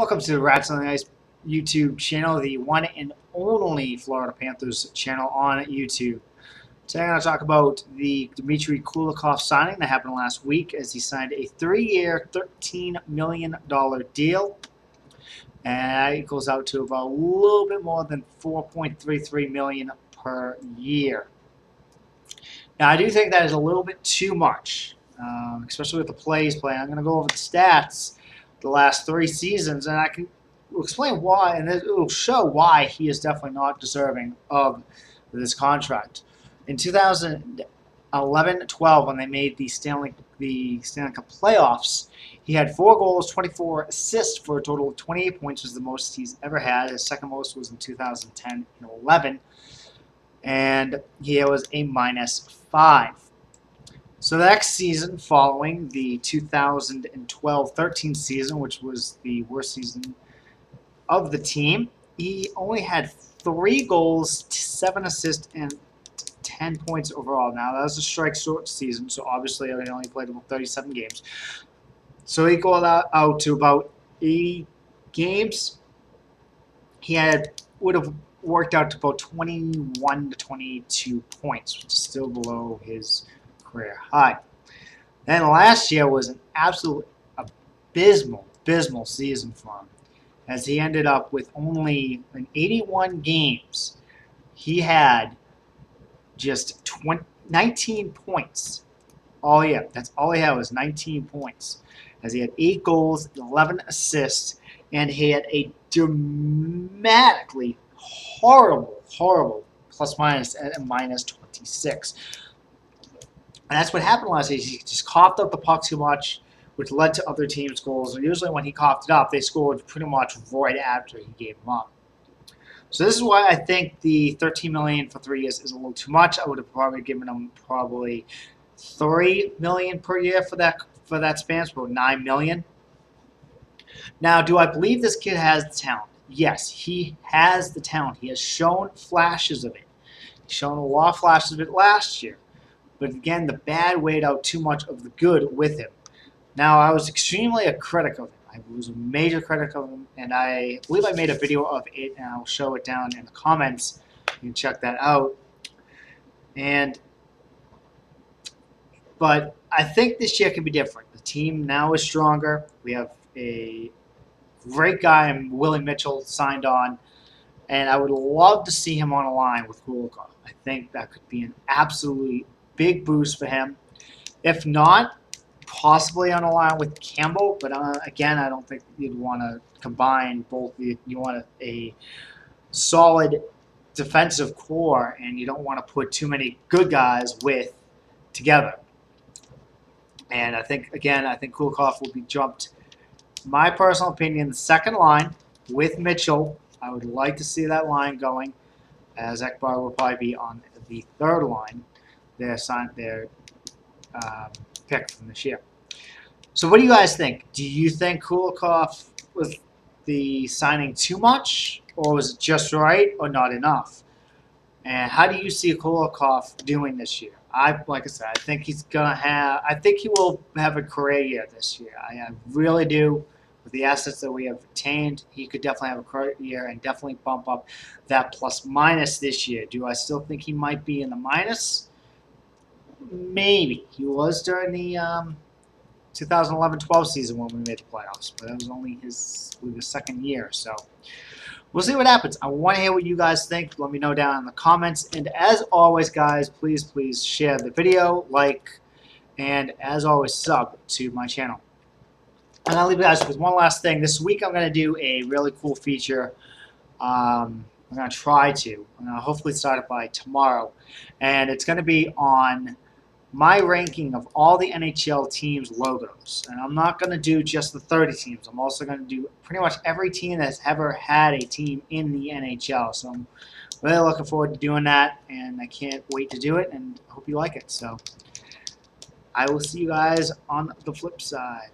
Welcome to the Rats on the Ice YouTube channel, the one and only Florida Panthers channel on YouTube. Today I'm going to talk about the Dmitry Kulikov signing that happened last week as he signed a 3-year, $13 million deal. And that equals out to about a little bit more than $4.33 million per year. Now, I do think that is a little bit too much, especially with the plays playing. I'm going to go over the stats the last 3 seasons, and I can explain why, and it will show why he is definitely not deserving of this contract. In 2011-12, when they made the Stanley Cup playoffs, he had 4 goals, 24 assists for a total of 28 points, which is the most he's ever had. His second most was in 2010 and 11, and he was a -5. So the next season, following the 2012-13 season, which was the worst season of the team, he only had 3 goals, 7 assists, and 10 points overall. Now, that was a strike-short season, so obviously he only played about 37 games. So he got out to about 80 games. He would have worked out to about 21 to 22 points, which is still below his career high. Then last year was an absolute abysmal season for him, as he ended up with only in 81 games. He had just 19 points all year. That's all he had was 19 points, as he had 8 goals, 11 assists, and he had a dramatically horrible plus-minus at a -26. And that's what happened last season. He just coughed up the puck too much, which led to other teams' goals. And usually when he coughed it up, they scored pretty much right after he gave them up. So this is why I think the $13 million for 3 years is a little too much. I would have probably given him probably $3 million per year for that span, so about $9 million. Now, do I believe this kid has the talent? Yes, he has the talent. He has shown flashes of it. He's shown a lot of flashes of it last year. But again, the bad weighed out too much of the good with him. Now, I was extremely a critic of him. I was a major critic of him, and I believe I made a video of it, and I'll show it down in the comments. You can check that out. But I think this year can be different. The team now is stronger. We have a great guy, Willie Mitchell, signed on, and I would love to see him on a line with Kulikov. I think that could be an absolutely big boost for him. If not, possibly on a line with Campbell, but again, I don't think you'd want to combine both. You want a solid defensive core, and you don't want to put too many good guys together. And I think Kulikov will be jumped, my personal opinion, the second line with Mitchell. I would like to see that line going, as Ekbar will probably be on the third line. Their pick from this year. So what do you guys think? Do you think Kulikov was the signing too much, or was it just right, or not enough? And how do you see Kulikov doing this year? Like I said, I think he's gonna have. I think he will have a career year this year. I really do. With the assets that we have obtained, he could definitely have a career year and definitely bump up that plus-minus this year. Do I still think he might be in the minus? Maybe. He was during the 2011-12 season when we made the playoffs, but that was only his second year. So we'll see what happens. I want to hear what you guys think. Let me know down in the comments. And as always, guys, please share the video, like, and as always, sub to my channel. And I'll leave you guys with one last thing. This week I'm going to do a really cool feature. I'm going to try to. I'm going to hopefully start it by tomorrow. And it's going to be on my ranking of all the NHL teams' logos. And I'm not going to do just the 30 teams. I'm also going to do pretty much every team that's ever had a team in the NHL. So I'm really looking forward to doing that, and I can't wait to do it, and I hope you like it. So I will see you guys on the flip side.